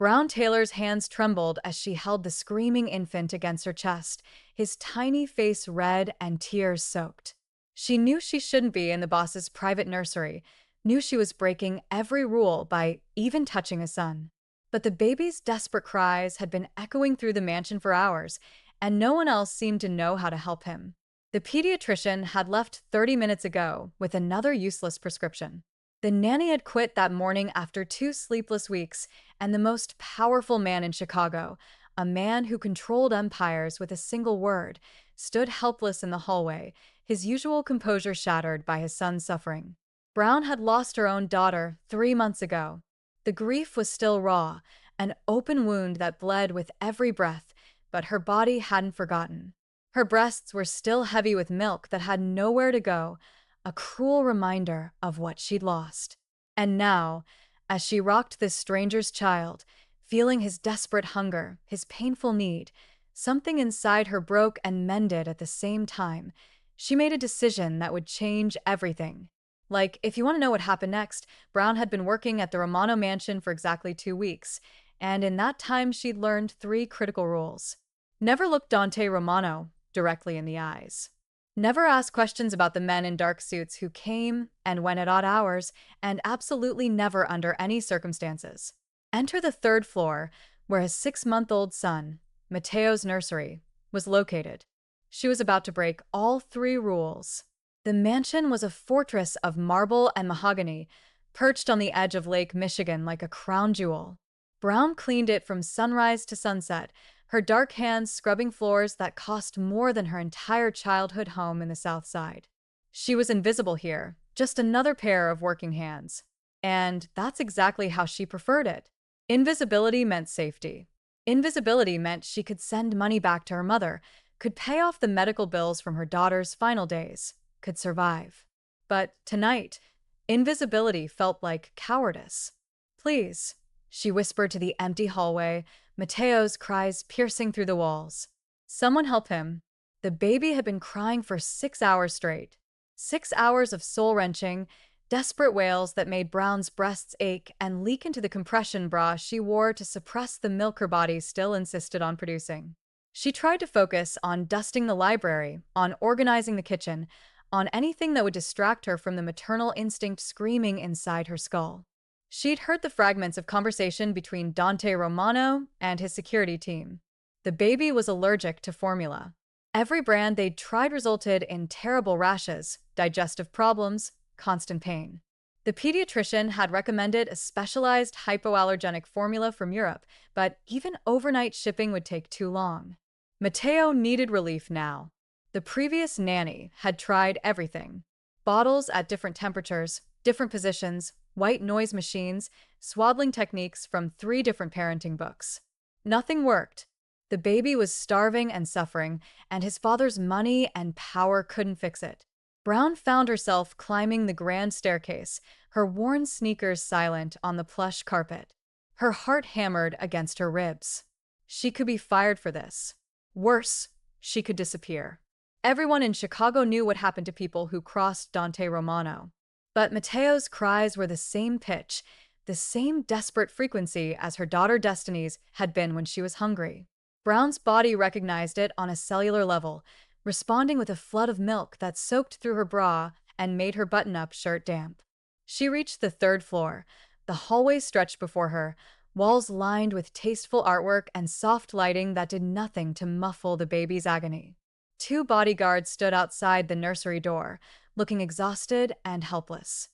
Brown Taylor's hands trembled as she held the screaming infant against her chest, his tiny face red and tears-soaked. She knew she shouldn't be in the boss's private nursery, knew she was breaking every rule by even touching his son. But the baby's desperate cries had been echoing through the mansion for hours, and no one else seemed to know how to help him. The pediatrician had left 30 minutes ago with another useless prescription. The nanny had quit that morning after 2 sleepless weeks, and the most powerful man in Chicago, a man who controlled empires with a single word, stood helpless in the hallway, his usual composure shattered by his son's suffering. Brown had lost her own daughter 3 months ago. The grief was still raw, an open wound that bled with every breath, but her body hadn't forgotten. Her breasts were still heavy with milk that had nowhere to go, a cruel reminder of what she'd lost. And now, as she rocked this stranger's child, feeling his desperate hunger, his painful need, something inside her broke and mended at the same time. She made a decision that would change everything. Like, if you want to know what happened next, Brown had been working at the Romano mansion for exactly 2 weeks, and in that time she'd learned 3 critical rules. Never look Dante Romano directly in the eyes. Never ask questions about the men in dark suits who came and went at odd hours, and absolutely never under any circumstances. Enter the 3rd floor, where his 6-month-old son, Matteo's nursery, was located. She was about to break all 3 rules. The mansion was a fortress of marble and mahogany, perched on the edge of Lake Michigan like a crown jewel. Brown cleaned it from sunrise to sunset, her dark hands scrubbing floors that cost more than her entire childhood home in the South Side. She was invisible here, just another pair of working hands. And that's exactly how she preferred it. Invisibility meant safety. Invisibility meant she could send money back to her mother, could pay off the medical bills from her daughter's final days, could survive. But tonight, invisibility felt like cowardice. "Please," she whispered to the empty hallway, Matteo's cries piercing through the walls. "Someone help him." The baby had been crying for 6 hours straight. 6 hours of soul-wrenching, desperate wails that made Brown's breasts ache and leak into the compression bra she wore to suppress the milk her body still insisted on producing. She tried to focus on dusting the library, on organizing the kitchen, on anything that would distract her from the maternal instinct screaming inside her skull. She'd heard the fragments of conversation between Dante Romano and his security team. The baby was allergic to formula. Every brand they'd tried resulted in terrible rashes, digestive problems, constant pain. The pediatrician had recommended a specialized hypoallergenic formula from Europe, but even overnight shipping would take too long. Matteo needed relief now. The previous nanny had tried everything. Bottles at different temperatures, different positions, white noise machines, swaddling techniques from 3 different parenting books. Nothing worked. The baby was starving and suffering, and his father's money and power couldn't fix it. Brown found herself climbing the grand staircase, her worn sneakers silent on the plush carpet. Her heart hammered against her ribs. She could be fired for this. Worse, she could disappear. Everyone in Chicago knew what happened to people who crossed Dante Romano. But Matteo's cries were the same pitch, the same desperate frequency as her daughter Destiny's had been when she was hungry. Brown's body recognized it on a cellular level, responding with a flood of milk that soaked through her bra and made her button-up shirt damp. She reached the 3rd floor. The hallway stretched before her, walls lined with tasteful artwork and soft lighting that did nothing to muffle the baby's agony. 2 bodyguards stood outside the nursery door, looking exhausted and helpless.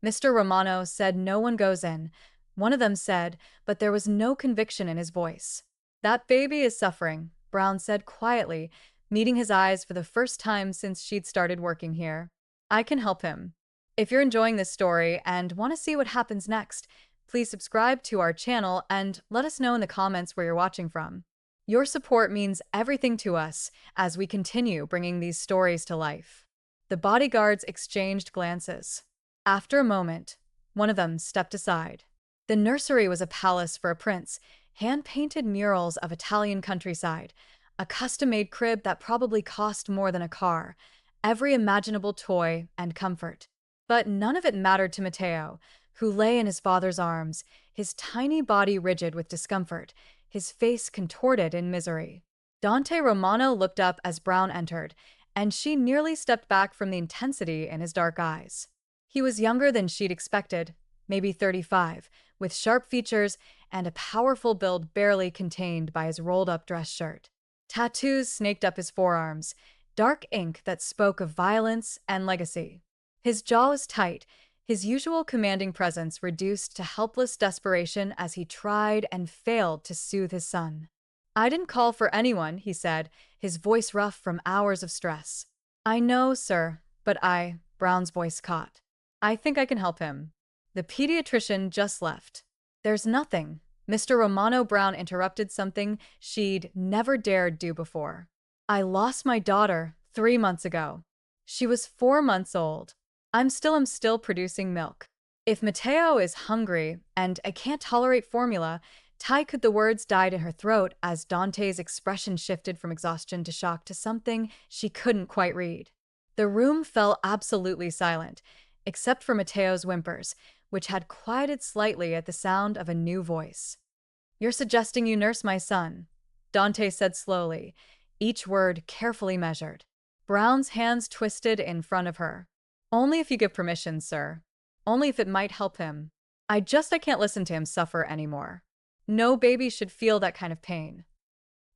"Mr. Romano said no one goes in," one of them said, but there was no conviction in his voice. "That baby is suffering," Brown said quietly, meeting his eyes for the first time since she'd started working here. "I can help him." If you're enjoying this story and want to see what happens next, please subscribe to our channel and let us know in the comments where you're watching from. Your support means everything to us as we continue bringing these stories to life. The bodyguards exchanged glances. After a moment, one of them stepped aside. The nursery was a palace for a prince, hand-painted murals of Italian countryside, a custom-made crib that probably cost more than a car, every imaginable toy and comfort. But none of it mattered to Matteo. who lay in his father's arms, his tiny body rigid with discomfort, his face contorted in misery. Dante Romano looked up as Brown entered, and she nearly stepped back from the intensity in his dark eyes. He was younger than she'd expected, maybe 35, with sharp features and a powerful build barely contained by his rolled-up dress shirt. Tattoos snaked up his forearms, dark ink that spoke of violence and legacy. His jaw was tight, his usual commanding presence reduced to helpless desperation as he tried and failed to soothe his son. "I didn't call for anyone," he said, his voice rough from hours of stress. "I know, sir, but Brown's voice caught. "I think I can help him." The pediatrician just left. "There's nothing." Mr. Romano Brown interrupted something she'd never dared do before. "I lost my daughter 3 months ago. She was 4 months old. I'm still producing milk. If Mateo is hungry and I can't tolerate formula," could the words died in her throat as Dante's expression shifted from exhaustion to shock to something she couldn't quite read. The room fell absolutely silent, except for Mateo's whimpers, which had quieted slightly at the sound of a new voice. "You're suggesting you nurse my son," Dante said slowly, each word carefully measured. Brown's hands twisted in front of her. "Only if you give permission, sir. Only if it might help him. I can't listen to him suffer anymore. No baby should feel that kind of pain."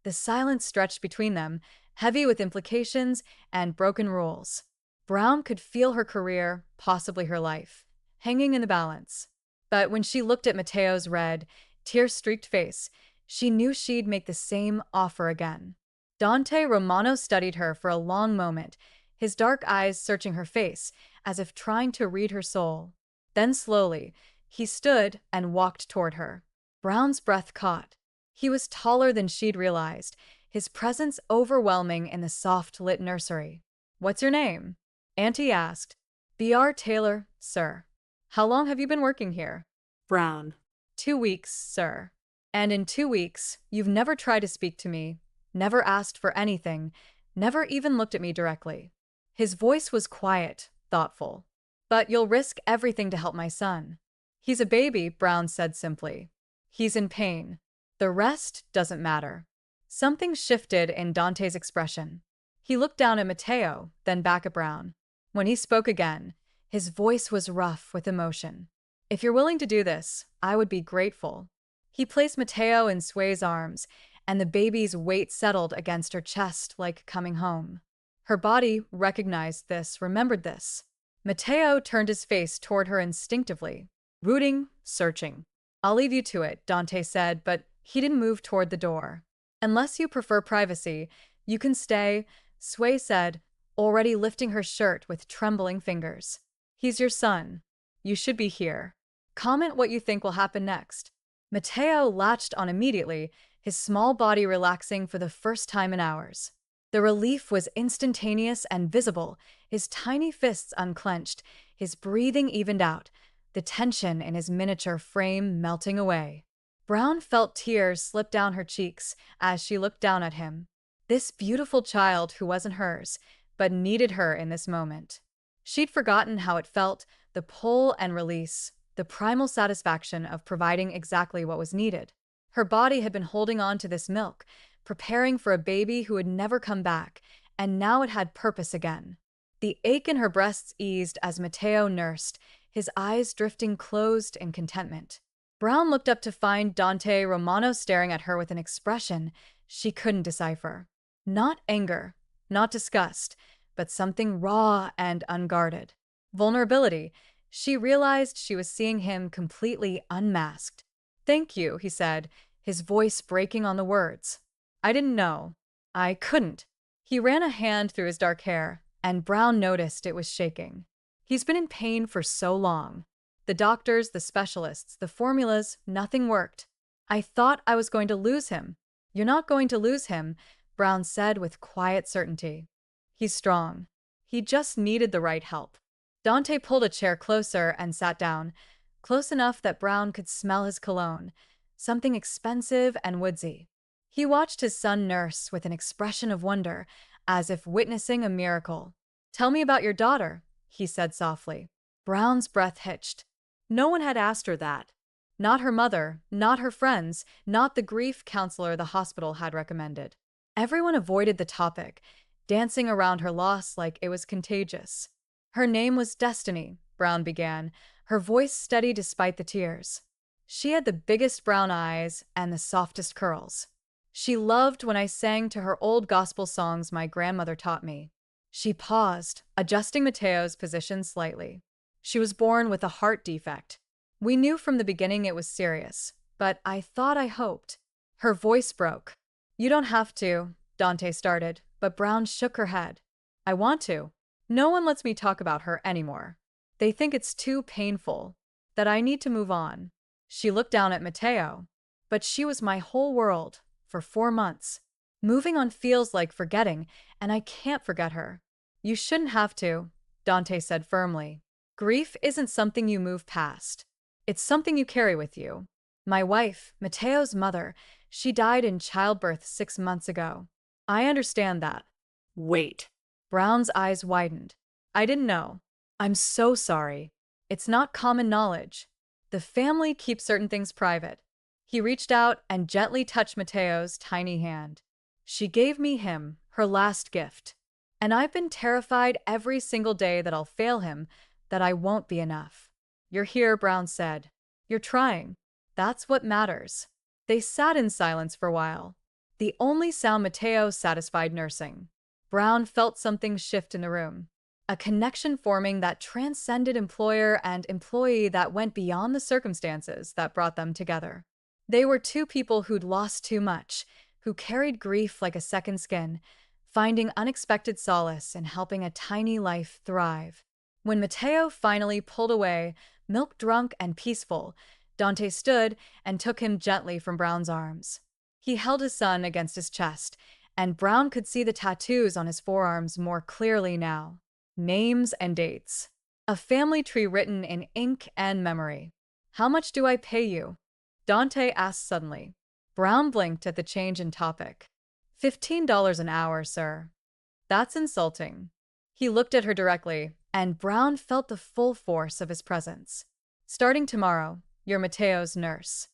The silence stretched between them, heavy with implications and broken rules. Brown could feel her career, possibly her life, hanging in the balance. But when she looked at Mateo's red, tear-streaked face, she knew she'd make the same offer again. Dante Romano studied her for a long moment, his dark eyes searching her face, as if trying to read her soul. Then slowly, he stood and walked toward her. Brown's breath caught. He was taller than she'd realized, his presence overwhelming in the soft-lit nursery. "What's your name?" Auntie asked. "B.R. Taylor, sir." "How long have you been working here?" Brown. 2 weeks, sir. And in 2 weeks, you've never tried to speak to me, never asked for anything, never even looked at me directly." His voice was quiet, thoughtful. "But you'll risk everything to help my son." "He's a baby," Brown said simply. "He's in pain. The rest doesn't matter." Something shifted in Dante's expression. He looked down at Mateo, then back at Brown. When he spoke again, his voice was rough with emotion. "If you're willing to do this, I would be grateful." He placed Mateo in Sway's arms, and the baby's weight settled against her chest like coming home. Her body recognized this, remembered this. Mateo turned his face toward her instinctively, rooting, searching. "I'll leave you to it," Dante said, but he didn't move toward the door. "Unless you prefer privacy, you can stay," Sway said, already lifting her shirt with trembling fingers. "He's your son. You should be here. Comment what you think will happen next." Mateo latched on immediately, his small body relaxing for the first time in hours. The relief was instantaneous and visible, his tiny fists unclenched, his breathing evened out, the tension in his miniature frame melting away. Brown felt tears slip down her cheeks as she looked down at him. This beautiful child who wasn't hers, but needed her in this moment. She'd forgotten how it felt, the pull and release, the primal satisfaction of providing exactly what was needed. Her body had been holding on to this milk, preparing for a baby who would never come back, and now it had purpose again. The ache in her breasts eased as Mateo nursed, his eyes drifting closed in contentment. Brown looked up to find Dante Romano staring at her with an expression she couldn't decipher. Not anger, not disgust, but something raw and unguarded. Vulnerability. She realized she was seeing him completely unmasked. "Thank you," he said, his voice breaking on the words. "I didn't know. I couldn't." He ran a hand through his dark hair, and Brown noticed it was shaking. "He's been in pain for so long. The doctors, the specialists, the formulas, nothing worked. I thought I was going to lose him." "You're not going to lose him," Brown said with quiet certainty. "He's strong. He just needed the right help." Dante pulled a chair closer and sat down, close enough that Brown could smell his cologne, something expensive and woodsy. He watched his son nurse with an expression of wonder, as if witnessing a miracle. "Tell me about your daughter," he said softly. Brown's breath hitched. No one had asked her that. Not her mother, not her friends, not the grief counselor the hospital had recommended. Everyone avoided the topic, dancing around her loss like it was contagious. Her name was Destiny, Brown began, her voice steady despite the tears. She had the biggest brown eyes and the softest curls. She loved when I sang to her old gospel songs my grandmother taught me. She paused, adjusting Mateo's position slightly. She was born with a heart defect. We knew from the beginning it was serious, but I hoped. Her voice broke. You don't have to, Dante started, but Brown shook her head. I want to. No one lets me talk about her anymore. They think it's too painful, that I need to move on. She looked down at Mateo. But she was my whole world, for 4 months. Moving on feels like forgetting, and I can't forget her. You shouldn't have to, Dante said firmly. Grief isn't something you move past. It's something you carry with you. My wife, Mateo's mother, she died in childbirth 6 months ago. I understand that. Wait. Brown's eyes widened. I didn't know. I'm so sorry. It's not common knowledge. The family keeps certain things private. He reached out and gently touched Mateo's tiny hand. She gave me him, her last gift. And I've been terrified every single day that I'll fail him, that I won't be enough. You're here, Brown said. You're trying. That's what matters. They sat in silence for a while. The only sound Mateo satisfied nursing. Brown felt something shift in the room. A connection forming that transcended employer and employee, that went beyond the circumstances that brought them together. They were two people who'd lost too much, who carried grief like a second skin, finding unexpected solace in helping a tiny life thrive. When Mateo finally pulled away, milk-drunk and peaceful, Dante stood and took him gently from Brown's arms. He held his son against his chest, and Brown could see the tattoos on his forearms more clearly now. Names and dates. A family tree written in ink and memory. How much do I pay you? Dante asked suddenly. Brown blinked at the change in topic. $15 an hour, sir. That's insulting. He looked at her directly, and Brown felt the full force of his presence. Starting tomorrow, you're Mateo's nurse.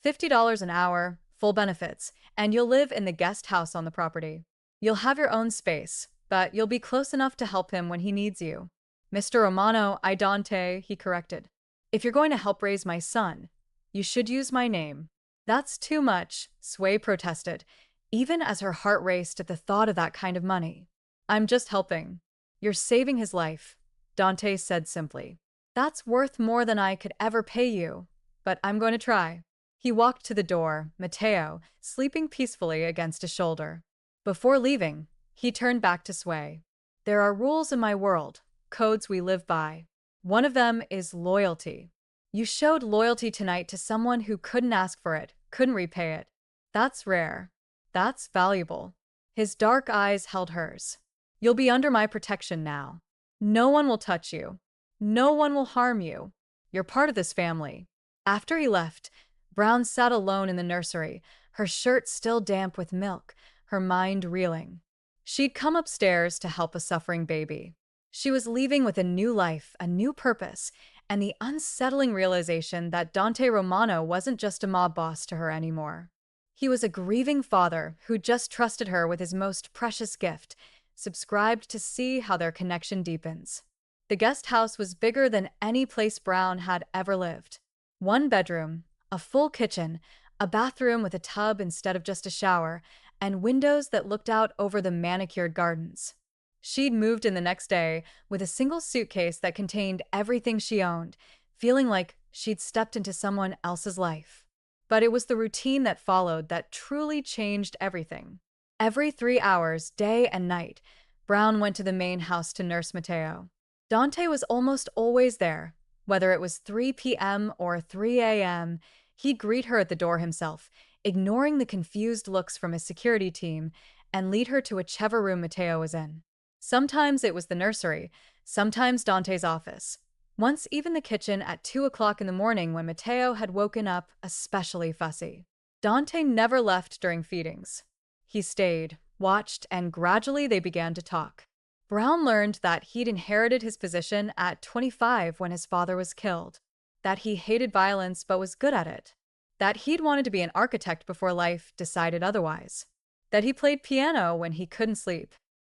$50 an hour, full benefits, and you'll live in the guest house on the property. You'll have your own space, but you'll be close enough to help him when he needs you. Mr. Romano, I Dante, he corrected. If you're going to help raise my son, you should use my name. That's too much, Sway protested, even as her heart raced at the thought of that kind of money. I'm just helping. You're saving his life, Dante said simply. That's worth more than I could ever pay you, but I'm going to try. He walked to the door, Mateo, sleeping peacefully against his shoulder. Before leaving, he turned back to Sway. There are rules in my world, codes we live by. One of them is loyalty. You showed loyalty tonight to someone who couldn't ask for it, couldn't repay it. That's rare. That's valuable. His dark eyes held hers. You'll be under my protection now. No one will touch you. No one will harm you. You're part of this family. After he left, Brown sat alone in the nursery, her shirt still damp with milk, her mind reeling. She'd come upstairs to help a suffering baby. She was leaving with a new life, a new purpose, and the unsettling realization that Dante Romano wasn't just a mob boss to her anymore. He was a grieving father who just trusted her with his most precious gift, subscribed to see how their connection deepens. The guest house was bigger than any place Brown had ever lived. 1 bedroom, a full kitchen, a bathroom with a tub instead of just a shower, and windows that looked out over the manicured gardens. She'd moved in the next day with a single suitcase that contained everything she owned, feeling like she'd stepped into someone else's life. But it was the routine that followed that truly changed everything. Every 3 hours, day and night, Brown went to the main house to nurse Mateo. Dante was almost always there. Whether it was 3 p.m. or 3 a.m., he'd greet her at the door himself, ignoring the confused looks from his security team, and lead her to whichever room Mateo was in. Sometimes it was the nursery, sometimes Dante's office. Once even the kitchen at 2 o'clock in the morning when Mateo had woken up especially fussy. Dante never left during feedings. He stayed, watched, and gradually they began to talk. Brown learned that he'd inherited his position at 25 when his father was killed. that he hated violence but was good at it, that he'd wanted to be an architect before life decided otherwise, that he played piano when he couldn't sleep.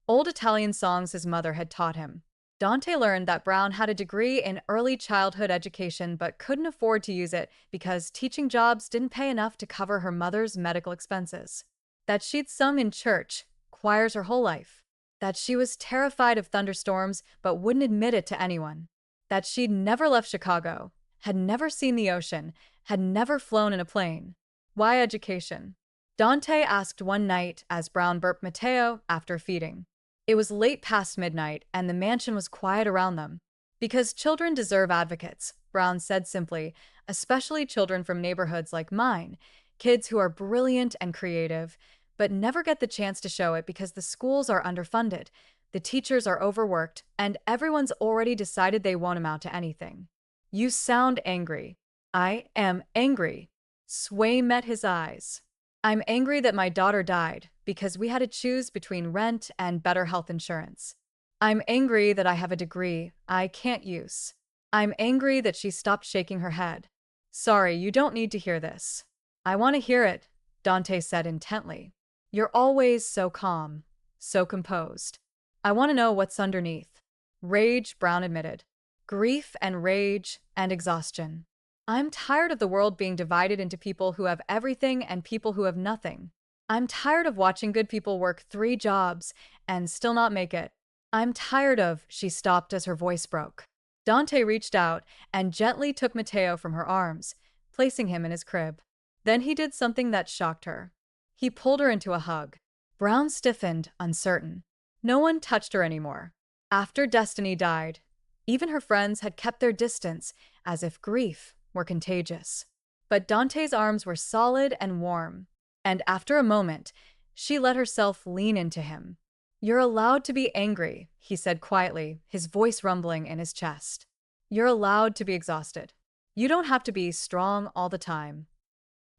Old Italian songs his mother had taught him. Dante learned that Brown had a degree in early childhood education but couldn't afford to use it because teaching jobs didn't pay enough to cover her mother's medical expenses. That she'd sung in church, choirs her whole life. That she was terrified of thunderstorms but wouldn't admit it to anyone. That she'd never left Chicago, had never seen the ocean, had never flown in a plane. Why education? Dante asked one night as Brown burped Matteo after feeding. It was late past midnight, and the mansion was quiet around them. Because children deserve advocates, Brown said simply, especially children from neighborhoods like mine, kids who are brilliant and creative, but never get the chance to show it because the schools are underfunded, the teachers are overworked, and everyone's already decided they won't amount to anything. You sound angry. I am angry. Sway met his eyes. I'm angry that my daughter died because we had to choose between rent and better health insurance. I'm angry that I have a degree I can't use. I'm angry that she stopped shaking her head. Sorry, you don't need to hear this. I want to hear it, Dante said intently. You're always so calm, so composed. I want to know what's underneath. Rage, Brown admitted. Grief and rage and exhaustion. I'm tired of the world being divided into people who have everything and people who have nothing. I'm tired of watching good people work 3 jobs and still not make it. I'm tired of, she stopped as her voice broke. Dante reached out and gently took Matteo from her arms, placing him in his crib. Then he did something that shocked her. He pulled her into a hug. Brown stiffened, uncertain. No one touched her anymore. After Destiny died, even her friends had kept their distance, as if grief were contagious. But Dante's arms were solid and warm, and after a moment, she let herself lean into him. You're allowed to be angry, he said quietly, his voice rumbling in his chest. You're allowed to be exhausted. You don't have to be strong all the time.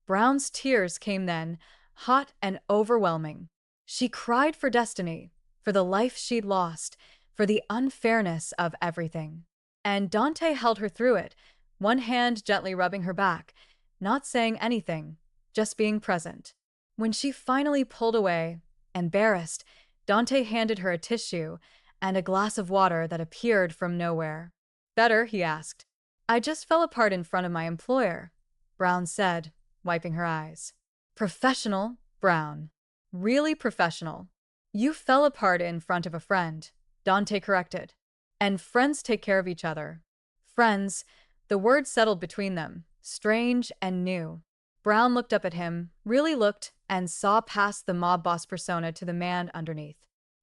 Brown's tears came then, hot and overwhelming. She cried for Destiny, for the life she'd lost, for the unfairness of everything. And Dante held her through it, one hand gently rubbing her back, not saying anything, just being present. When she finally pulled away, embarrassed, Dante handed her a tissue and a glass of water that appeared from nowhere. Better, he asked. I just fell apart in front of my employer, Brown said, wiping her eyes. Professional, Brown. Really professional. You fell apart in front of a friend, Dante corrected. And friends take care of each other. Friends, the word settled between them, strange and new. Brown looked up at him, really looked, and saw past the mob boss persona to the man underneath.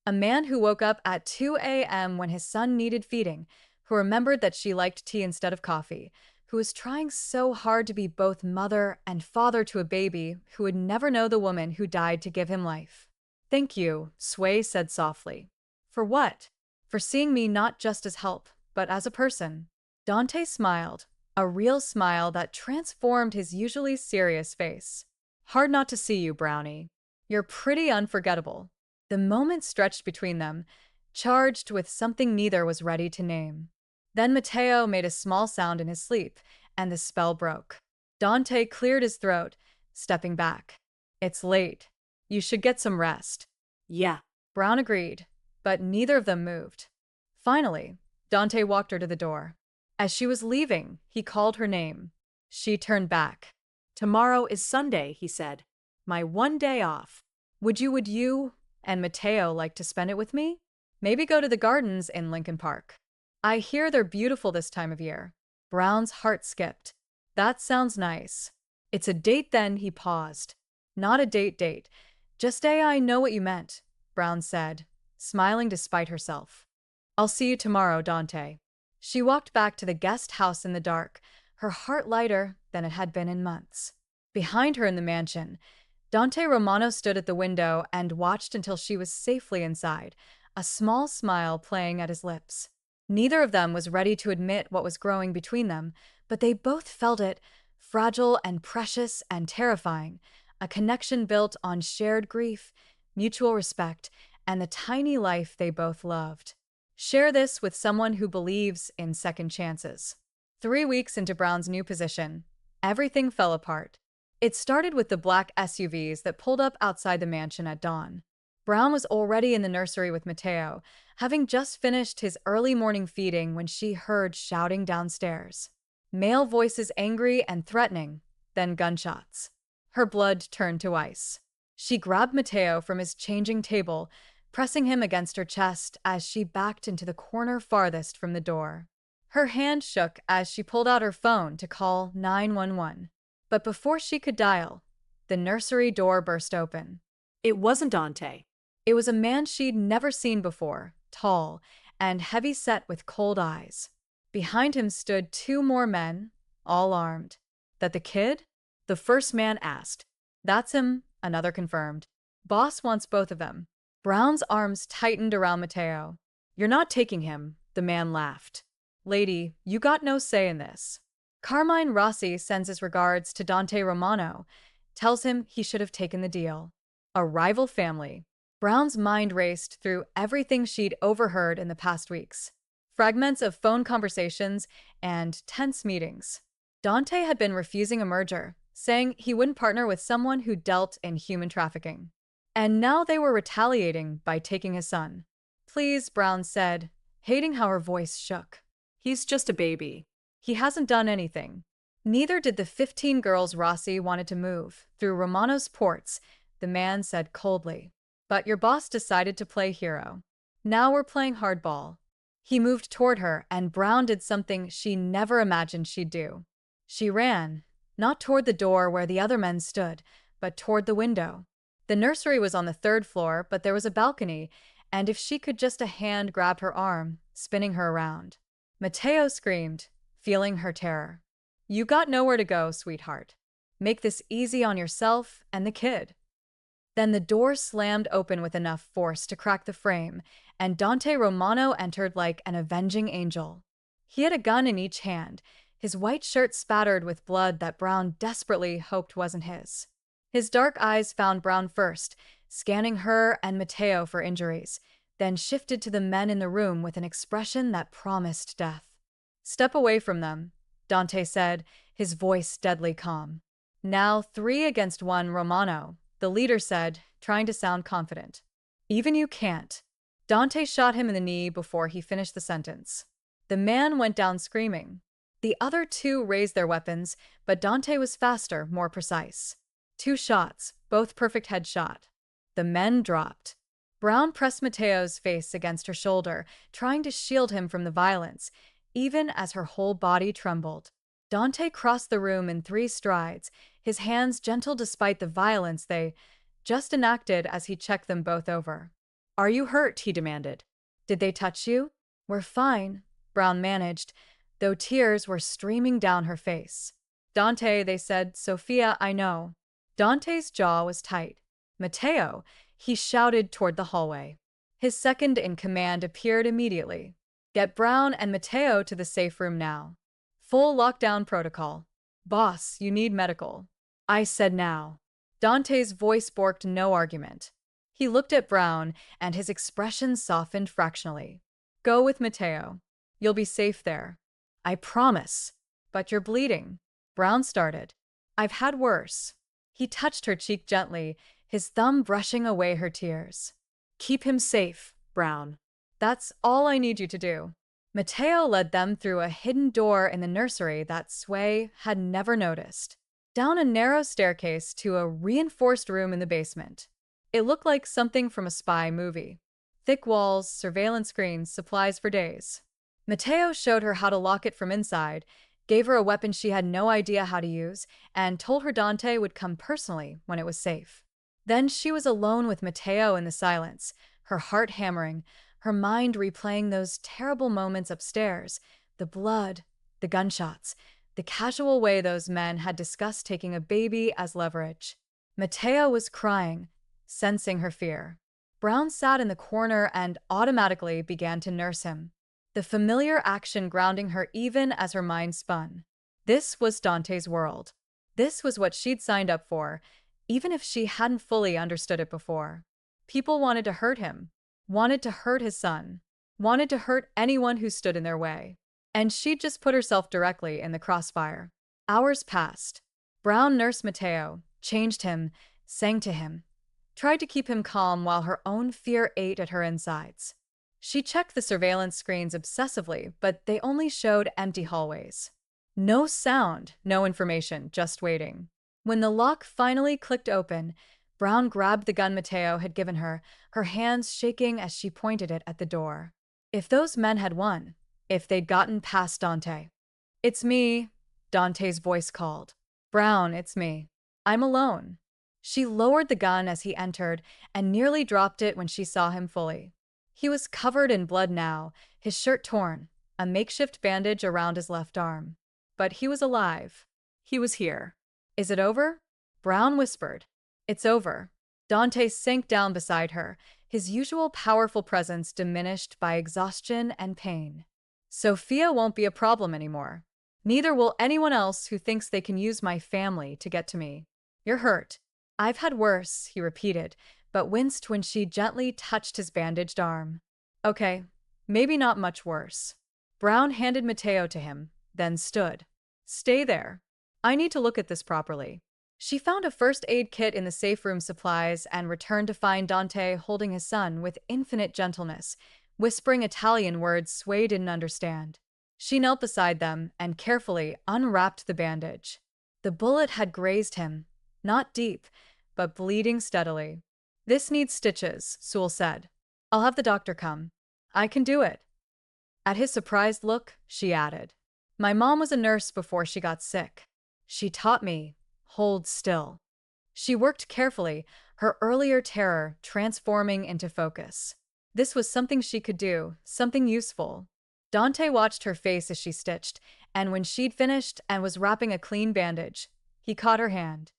A man who woke up at 2 a.m. when his son needed feeding, who remembered that she liked tea instead of coffee, who was trying so hard to be both mother and father to a baby who would never know the woman who died to give him life. Thank you, Sway said softly. For what? For seeing me not just as help, but as a person. Dante smiled, a real smile that transformed his usually serious face. Hard not to see you, Brownie. You're pretty unforgettable. The moment stretched between them, charged with something neither was ready to name. Then Matteo made a small sound in his sleep, and the spell broke. Dante cleared his throat, stepping back. It's late. You should get some rest. Yeah. Brown agreed, but neither of them moved. Finally, Dante walked her to the door. As she was leaving, he called her name. She turned back. Tomorrow is Sunday, he said. My one day off. Would you and Matteo like to spend it with me? Maybe go to the gardens in Lincoln Park. I hear they're beautiful this time of year. Brown's heart skipped. That sounds nice. It's a date then, he paused. Not a date. Just I know what you meant, Brown said, smiling despite herself. I'll see you tomorrow, Dante. She walked back to the guest house in the dark, her heart lighter than it had been in months. Behind her in the mansion, Dante Romano stood at the window and watched until she was safely inside, a small smile playing at his lips. Neither of them was ready to admit what was growing between them, but they both felt it, fragile and precious and terrifying, a connection built on shared grief, mutual respect, and the tiny life they both loved. Share this with someone who believes in second chances. 3 weeks into Brown's new position, everything fell apart. It started with the black SUVs that pulled up outside the mansion at dawn. Brown was already in the nursery with Mateo, having just finished his early morning feeding when she heard shouting downstairs. Male voices angry and threatening, then gunshots. Her blood turned to ice. She grabbed Mateo from his changing table, pressing him against her chest as she backed into the corner farthest from the door. Her hand shook as she pulled out her phone to call 911. But before she could dial, the nursery door burst open. It wasn't Dante. It was a man she'd never seen before, tall and heavy-set with cold eyes. Behind him stood 2 more men, all armed. That the kid? The first man asked. That's him, another confirmed. Boss wants both of them. Brown's arms tightened around Mateo. You're not taking him, the man laughed. Lady, you got no say in this. Carmine Rossi sends his regards to Dante Romano, tells him he should have taken the deal. A rival family. Brown's mind raced through everything she'd overheard in the past weeks. Fragments of phone conversations and tense meetings. Dante had been refusing a merger, saying he wouldn't partner with someone who dealt in human trafficking. And now they were retaliating by taking his son. Please, Brown said, hating how her voice shook. He's just a baby. He hasn't done anything. Neither did the 15 girls Rossi wanted to move through Romano's ports, the man said coldly. But your boss decided to play hero. Now we're playing hardball. He moved toward her, and Brown did something she never imagined she'd do. She ran, not toward the door where the other men stood, but toward the window. The nursery was on the 3rd floor, but there was a balcony, and if she could just a hand grab her arm, spinning her around. Mateo screamed, feeling her terror. You got nowhere to go, sweetheart. Make this easy on yourself and the kid. Then the door slammed open with enough force to crack the frame, and Dante Romano entered like an avenging angel. He had a gun in each hand, his white shirt spattered with blood that Brown desperately hoped wasn't his. His dark eyes found Brown first, scanning her and Mateo for injuries, then shifted to the men in the room with an expression that promised death. Step away from them, Dante said, his voice deadly calm. Now 3 against 1, Romano, the leader said, trying to sound confident. Even you can't. Dante shot him in the knee before he finished the sentence. The man went down screaming. The other 2 raised their weapons, but Dante was faster, more precise. 2 shots, both perfect headshot. The men dropped. Brown pressed Mateo's face against her shoulder, trying to shield him from the violence, even as her whole body trembled. Dante crossed the room in 3 strides, his hands gentle despite the violence they just enacted as he checked them both over. Are you hurt? He demanded. Did they touch you? We're fine, Brown managed, though tears were streaming down her face. Dante, they said, Sophia, I know. Dante's jaw was tight. Mateo, he shouted toward the hallway. His second in command appeared immediately. Get Brown and Mateo to the safe room now. Full lockdown protocol. Boss, you need medical. I said now. Dante's voice borked no argument. He looked at Brown, and his expression softened fractionally. Go with Mateo. You'll be safe there. I promise. But you're bleeding. Brown started. I've had worse. He touched her cheek gently, his thumb brushing away her tears. Keep him safe, Brown. That's all I need you to do. Mateo led them through a hidden door in the nursery that Sway had never noticed, down a narrow staircase to a reinforced room in the basement. It looked like something from a spy movie. Thick walls, surveillance screens, supplies for days. Mateo showed her how to lock it from inside, gave her a weapon she had no idea how to use, and told her Dante would come personally when it was safe. Then she was alone with Mateo in the silence, her heart hammering, her mind replaying those terrible moments upstairs, the blood, the gunshots, the casual way those men had discussed taking a baby as leverage. Mateo was crying, sensing her fear. Brown sat in the corner and automatically began to nurse him, the familiar action grounding her even as her mind spun. This was Dante's world. This was what she'd signed up for, even if she hadn't fully understood it before. People wanted to hurt him, wanted to hurt his son, wanted to hurt anyone who stood in their way. and she'd just put herself directly in the crossfire. Hours passed. Brown nursed Mateo, changed him, sang to him, tried to keep him calm while her own fear ate at her insides. She checked the surveillance screens obsessively, but they only showed empty hallways. No sound, no information, just waiting. When the lock finally clicked open, Brown grabbed the gun Mateo had given her hands shaking as she pointed it at the door. If those men had won, if they'd gotten past Dante. "It's me," Dante's voice called. "Brown, it's me. I'm alone." She lowered the gun as he entered and nearly dropped it when she saw him fully. He was covered in blood now, his shirt torn, a makeshift bandage around his left arm. But he was alive. He was here. "Is it over?" Brown whispered. "It's over." Dante sank down beside her, his usual powerful presence diminished by exhaustion and pain. "Sophia won't be a problem anymore. Neither will anyone else who thinks they can use my family to get to me. You're hurt." "I've had worse," he repeated, but winced when she gently touched his bandaged arm. "Okay, maybe not much worse." Brown handed Mateo to him, then stood. "Stay there. I need to look at this properly." She found a first aid kit in the safe room supplies and returned to find Dante holding his son with infinite gentleness, whispering Italian words Sway didn't understand. She knelt beside them and carefully unwrapped the bandage. The bullet had grazed him, not deep, but bleeding steadily. "This needs stitches," Sewell said. "I'll have the doctor come." "I can do it." At his surprised look, she added, "My mom was a nurse before she got sick. She taught me, hold still." She worked carefully, her earlier terror transforming into focus. This was something she could do, something useful. Dante watched her face as she stitched, and when she'd finished and was wrapping a clean bandage, he caught her hand.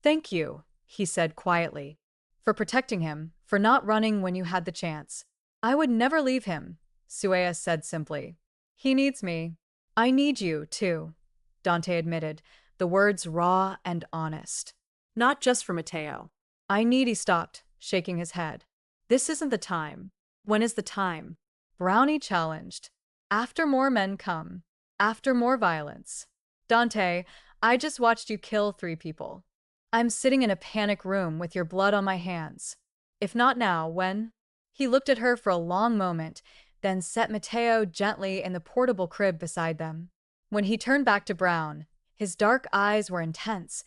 "Thank you," he said quietly, "for protecting him, for not running when you had the chance." "I would never leave him," Suea said simply. "He needs me." "I need you, too," Dante admitted, the words raw and honest. Not just for Mateo. He stopped, shaking his head. "This isn't the time." When is the time? Brownie challenged. "After more men come. After more violence." "Dante, I just watched you kill 3 people. I'm sitting in a panic room with your blood on my hands. If not now, when?" He looked at her for a long moment, then set Mateo gently in the portable crib beside them. When he turned back to Brown, his dark eyes were intense,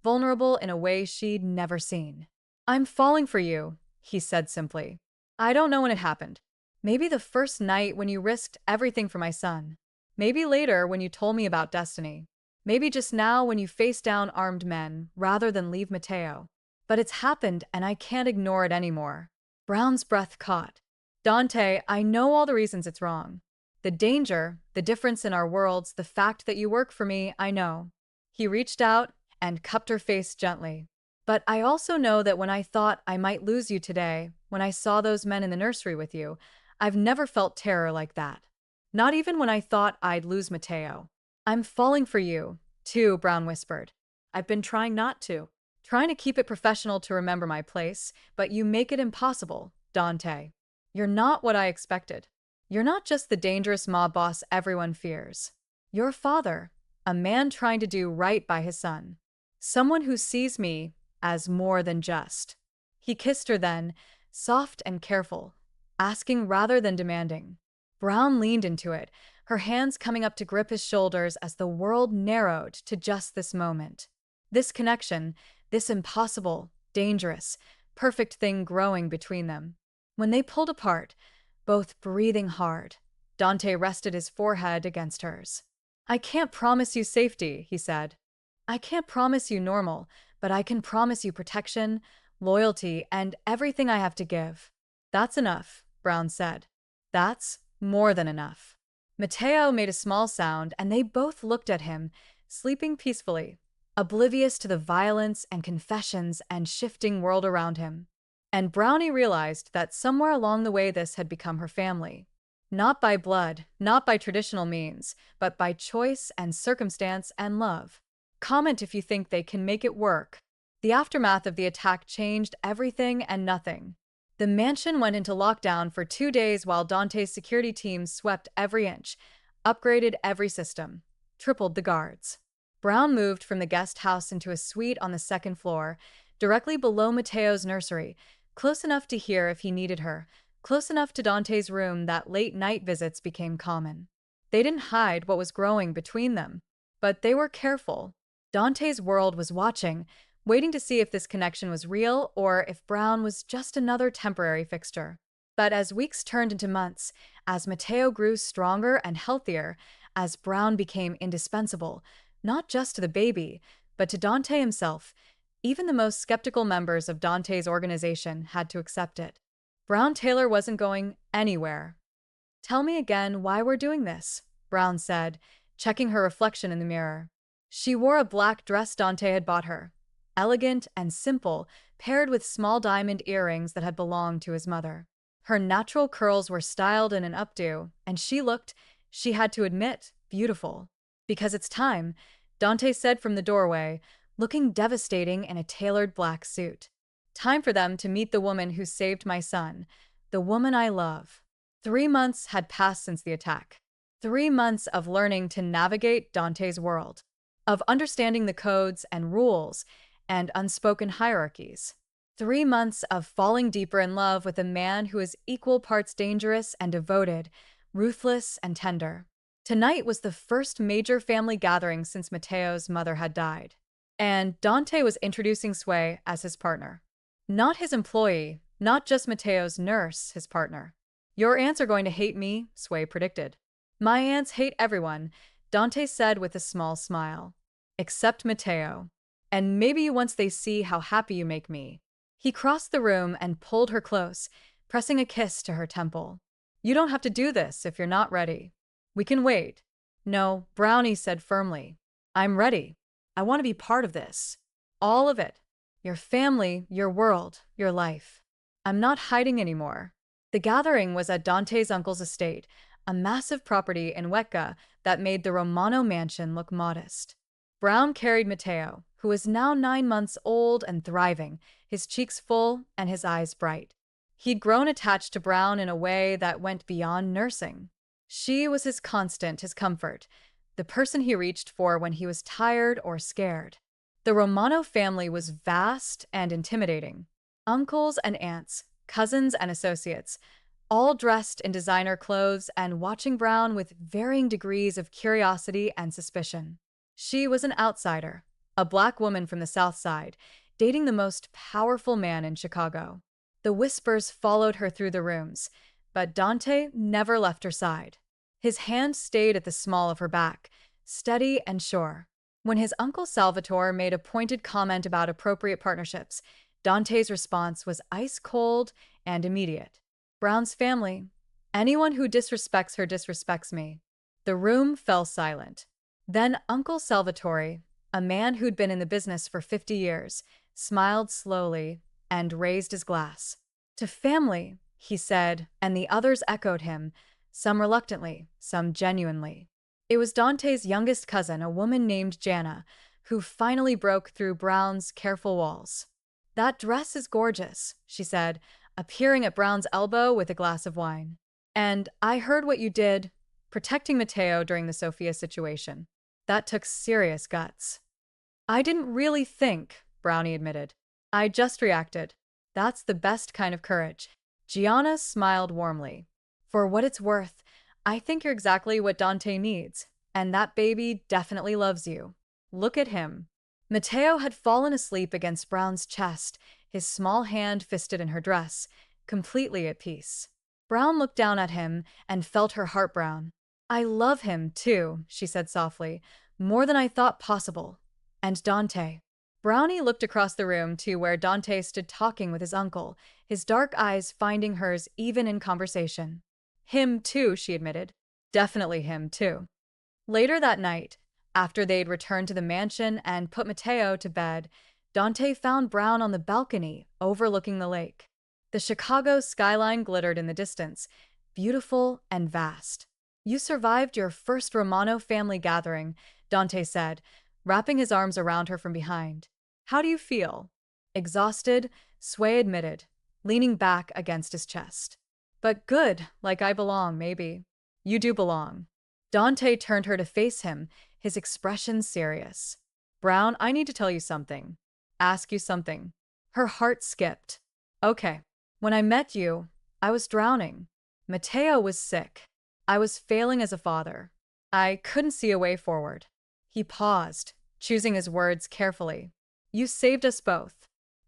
vulnerable in a way she'd never seen. "I'm falling for you," he said simply. "I don't know when it happened. Maybe the first night when you risked everything for my son. Maybe later when you told me about destiny. Maybe just now when you faced down armed men rather than leave Mateo. But it's happened and I can't ignore it anymore." Brown's breath caught. "Dante, I know all the reasons it's wrong. The danger, the difference in our worlds, the fact that you work for me, I know." He reached out and cupped her face gently. "But I also know that when I thought I might lose you today, when I saw those men in the nursery with you, I've never felt terror like that. Not even when I thought I'd lose Mateo." "I'm falling for you, too," Brown whispered. I've been trying not to. "Trying to keep it professional to remember my place, but you make it impossible, Dante. You're not what I expected. You're not just the dangerous mob boss everyone fears. You're a father, a man trying to do right by his son. Someone who sees me as more than just." He kissed her then, soft and careful, asking rather than demanding. Brown leaned into it, her hands coming up to grip his shoulders as the world narrowed to just this moment. This connection, this impossible, dangerous, perfect thing growing between them. When they pulled apart, both breathing hard, Dante rested his forehead against hers. "I can't promise you safety," he said. "I can't promise you normal, but I can promise you protection, loyalty, and everything I have to give." "That's enough," Brown said. "That's more than enough." Mateo made a small sound, and they both looked at him, sleeping peacefully, oblivious to the violence and confessions and shifting world around him. And Brownie realized that somewhere along the way this had become her family. Not by blood, not by traditional means, but by choice and circumstance and love. Comment if you think they can make it work. The aftermath of the attack changed everything and nothing. The mansion went into lockdown for 2 days while Dante's security team swept every inch, upgraded every system, tripled the guards. Brown moved from the guest house into a suite on the second floor, directly below Mateo's nursery, close enough to hear if he needed her, close enough to Dante's room that late-night visits became common. They didn't hide what was growing between them, but they were careful. Dante's world was watching, waiting to see if this connection was real or if Brown was just another temporary fixture. But as weeks turned into months, as Mateo grew stronger and healthier, as Brown became indispensable, not just to the baby, but to Dante himself, even the most skeptical members of Dante's organization had to accept it. Brown Taylor wasn't going anywhere. "Tell me again why we're doing this," Brown said, checking her reflection in the mirror. She wore a black dress Dante had bought her, elegant and simple, paired with small diamond earrings that had belonged to his mother. Her natural curls were styled in an updo, and she had to admit, beautiful. "Because it's time," Dante said from the doorway, looking devastating in a tailored black suit. "Time for them to meet the woman who saved my son, the woman I love." 3 months had passed since the attack. 3 months of learning to navigate Dante's world, of understanding the codes and rules and unspoken hierarchies. 3 months of falling deeper in love with a man who is equal parts dangerous and devoted, ruthless and tender. Tonight was the first major family gathering since Mateo's mother had died. And Dante was introducing Sway as his partner. Not his employee, not just Mateo's nurse, his partner. "Your aunts are going to hate me," Sway predicted. "My aunts hate everyone," Dante said with a small smile. "Except Mateo. And maybe once they see how happy you make me." He crossed the room and pulled her close, pressing a kiss to her temple. "You don't have to do this if you're not ready. We can wait." "No," Brownie said firmly. "I'm ready. I want to be part of this. All of it. Your family, your world, your life. I'm not hiding anymore." The gathering was at Dante's uncle's estate, a massive property in Hueca that made the Romano mansion look modest. Brown carried Mateo, who was now 9 months old and thriving, his cheeks full and his eyes bright. He'd grown attached to Brown in a way that went beyond nursing. She was his constant, his comfort, the person he reached for when he was tired or scared. The Romano family was vast and intimidating. Uncles and aunts, cousins and associates, all dressed in designer clothes and watching Brown with varying degrees of curiosity and suspicion. She was an outsider, a black woman from the South Side, dating the most powerful man in Chicago. The whispers followed her through the rooms, but Dante never left her side. His hand stayed at the small of her back, steady and sure. When his uncle Salvatore made a pointed comment about appropriate partnerships, Dante's response was ice cold and immediate. "Brown's family. Anyone who disrespects her disrespects me." The room fell silent. Then Uncle Salvatore, a man who'd been in the business for 50 years, smiled slowly and raised his glass. "To family," he said, and the others echoed him, some reluctantly, some genuinely. It was Dante's youngest cousin, a woman named Jana, who finally broke through Brown's careful walls. "That dress is gorgeous," she said, appearing at Brown's elbow with a glass of wine. "And I heard what you did, protecting Mateo during the Sophia situation. That took serious guts." "I didn't really think," Brownie admitted. "I just reacted. That's the best kind of courage." Gianna smiled warmly. "For what it's worth, I think you're exactly what Dante needs, and that baby definitely loves you. Look at him." Mateo had fallen asleep against Brown's chest, his small hand fisted in her dress, completely at peace. Brown looked down at him and felt her heart brown. "I love him, too," she said softly, "more than I thought possible. And Dante." Brownie looked across the room to where Dante stood talking with his uncle, his dark eyes finding hers even in conversation. "Him, too," she admitted. "Definitely him, too." Later that night, after they'd returned to the mansion and put Mateo to bed, Dante found Brown on the balcony overlooking the lake. The Chicago skyline glittered in the distance, beautiful and vast. "You survived your first Romano family gathering," Dante said, wrapping his arms around her from behind. "How do you feel?" "Exhausted," Sway admitted, leaning back against his chest. "But good, like I belong, maybe." "You do belong." Dante turned her to face him, his expression serious. Brown, I need to tell you something. Ask you something. Her heart skipped. Okay. When I met you, I was drowning. Mateo was sick. I was failing as a father. I couldn't see a way forward. He paused, choosing his words carefully. You saved us both.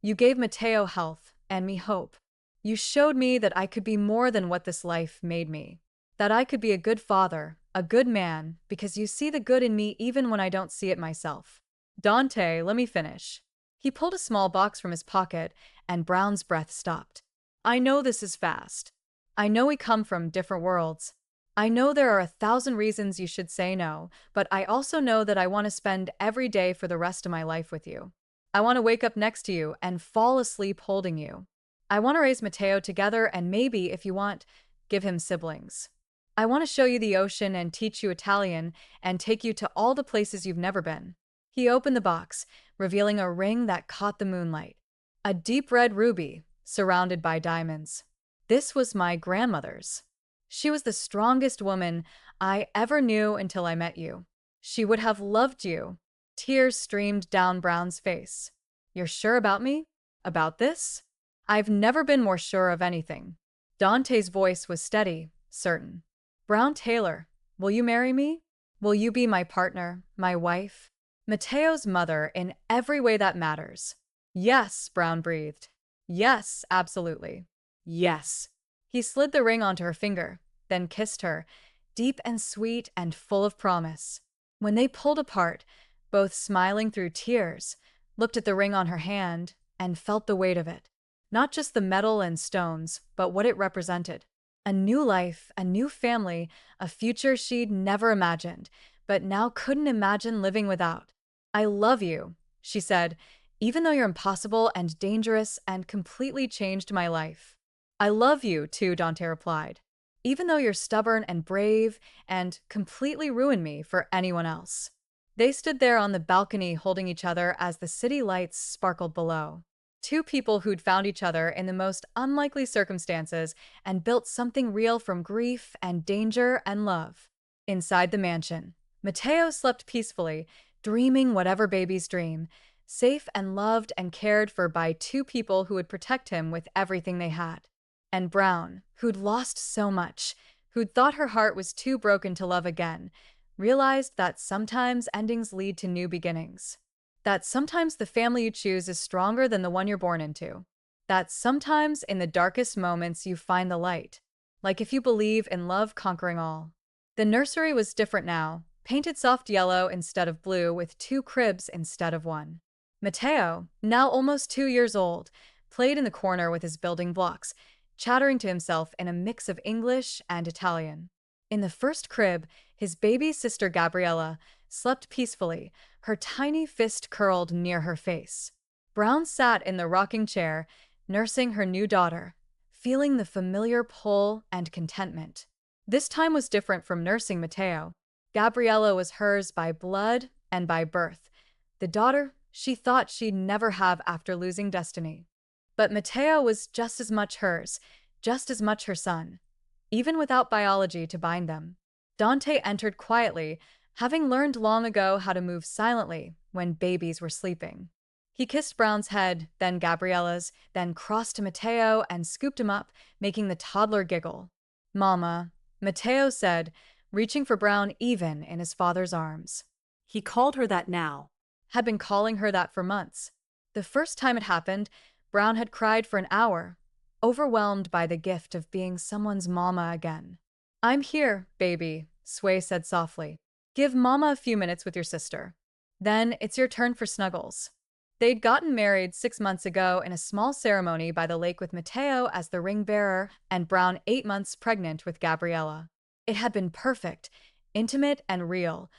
You gave Mateo health and me hope. You showed me that I could be more than what this life made me. That I could be a good father, a good man, because you see the good in me even when I don't see it myself. Dante, let me finish. He pulled a small box from his pocket, and Brown's breath stopped. I know this is fast. I know we come from different worlds. I know there are 1,000 reasons you should say no, but I also know that I want to spend every day for the rest of my life with you. I want to wake up next to you and fall asleep holding you. I want to raise Mateo together and maybe, if you want, give him siblings. I want to show you the ocean and teach you Italian and take you to all the places you've never been. He opened the box, revealing a ring that caught the moonlight. A deep red ruby, surrounded by diamonds. This was my grandmother's. She was the strongest woman I ever knew until I met you. She would have loved you. Tears streamed down Brown's face. You're sure about me? About this? I've never been more sure of anything. Dante's voice was steady, certain. Brown Taylor, will you marry me? Will you be my partner, my wife? Mateo's mother in every way that matters. Yes, Brown breathed. Yes, absolutely. Yes. He slid the ring onto her finger, then kissed her, deep and sweet and full of promise. When they pulled apart, both smiling through tears, looked at the ring on her hand and felt the weight of it. Not just the metal and stones, but what it represented. A new life, a new family, a future she'd never imagined, but now couldn't imagine living without. I love you, she said, even though you're impossible and dangerous and completely changed my life. I love you, too, Dante replied, even though you're stubborn and brave and completely ruined me for anyone else. They stood there on the balcony holding each other as the city lights sparkled below. Two people who'd found each other in the most unlikely circumstances and built something real from grief and danger and love. Inside the mansion, Mateo slept peacefully, dreaming whatever babies dream, safe and loved and cared for by two people who would protect him with everything they had. And Brown, who'd lost so much, who'd thought her heart was too broken to love again, realized that sometimes endings lead to new beginnings. That sometimes the family you choose is stronger than the one you're born into. That sometimes in the darkest moments you find the light, like if you believe in love conquering all. The nursery was different now, painted soft yellow instead of blue with two cribs instead of one. Mateo, now almost 2 years old, played in the corner with his building blocks, chattering to himself in a mix of English and Italian. In the first crib, his baby sister Gabriella slept peacefully, her tiny fist curled near her face. Brown sat in the rocking chair, nursing her new daughter, feeling the familiar pull and contentment. This time was different from nursing Mateo. Gabriella was hers by blood and by birth, the daughter she thought she'd never have after losing Destiny. But Mateo was just as much hers, just as much her son, even without biology to bind them. Dante entered quietly, having learned long ago how to move silently when babies were sleeping. He kissed Brown's head, then Gabriella's, then crossed to Mateo and scooped him up, making the toddler giggle. Mama, Mateo said, reaching for Brown even in his father's arms. He called her that now. Had been calling her that for months. The first time it happened, Brown had cried for an hour, overwhelmed by the gift of being someone's mama again. I'm here, baby, Sway said softly. Give Mama a few minutes with your sister. Then it's your turn for snuggles. They'd gotten married 6 months ago in a small ceremony by the lake with Mateo as the ring bearer and Brown 8 months pregnant with Gabriella. It had been perfect, intimate and real,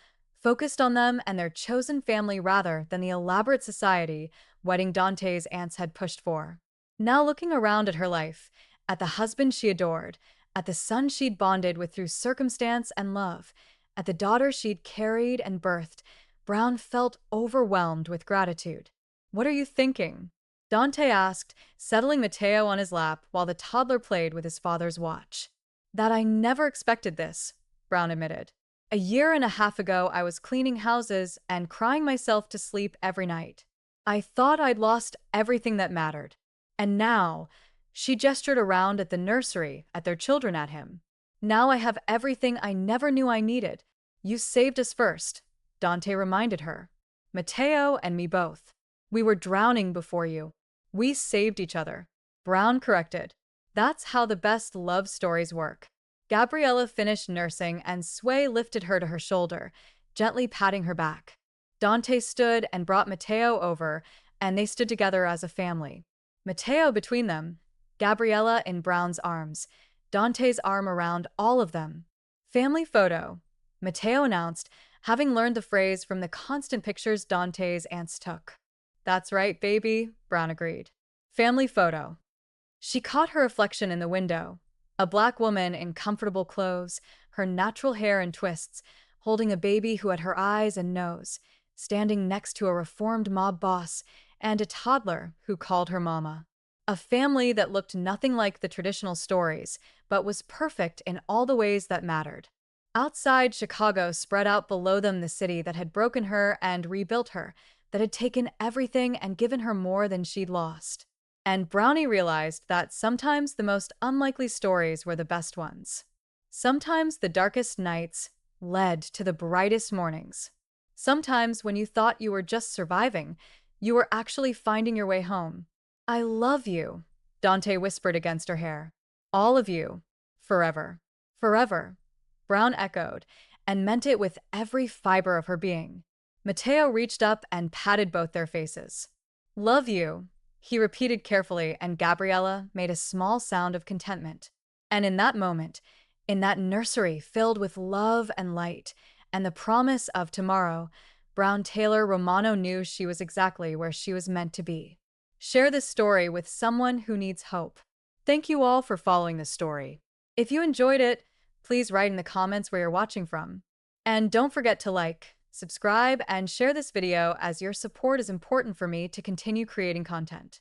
focused on them and their chosen family rather than the elaborate society wedding Dante's aunts had pushed for. Now looking around at her life, at the husband she adored, at the son she'd bonded with through circumstance and love, at the daughter she'd carried and birthed, Brown felt overwhelmed with gratitude. What are you thinking? Dante asked, settling Mateo on his lap while the toddler played with his father's watch. That I never expected this, Brown admitted. A year and a half ago, I was cleaning houses and crying myself to sleep every night. I thought I'd lost everything that mattered. And now, she gestured around at the nursery, at their children at him. Now I have everything I never knew I needed. You saved us first, Dante reminded her. Matteo and me both. We were drowning before you. We saved each other. Brown corrected. That's how the best love stories work. Gabriella finished nursing and Sway lifted her to her shoulder, gently patting her back. Dante stood and brought Matteo over, and they stood together as a family. Matteo between them, Gabriella in Brown's arms, Dante's arm around all of them. Family photo, Matteo announced, having learned the phrase from the constant pictures Dante's aunts took. That's right, baby, Brown agreed. Family photo. She caught her reflection in the window. A black woman in comfortable clothes, her natural hair in twists, holding a baby who had her eyes and nose, standing next to a reformed mob boss and a toddler who called her mama. A family that looked nothing like the traditional stories, but was perfect in all the ways that mattered. Outside, Chicago spread out below them the city that had broken her and rebuilt her, that had taken everything and given her more than she'd lost. And Brownie realized that sometimes the most unlikely stories were the best ones. Sometimes the darkest nights led to the brightest mornings. Sometimes when you thought you were just surviving, you were actually finding your way home. I love you, Dante whispered against her hair. All of you. Forever. Forever. Brown echoed, and meant it with every fiber of her being. Matteo reached up and patted both their faces. Love you, he repeated carefully, and Gabriella made a small sound of contentment. And in that moment, in that nursery filled with love and light, and the promise of tomorrow, Brown Taylor Romano knew she was exactly where she was meant to be. Share this story with someone who needs hope. Thank you all for following this story. If you enjoyed it, please write in the comments where you're watching from. And don't forget to like, subscribe, and share this video as your support is important for me to continue creating content.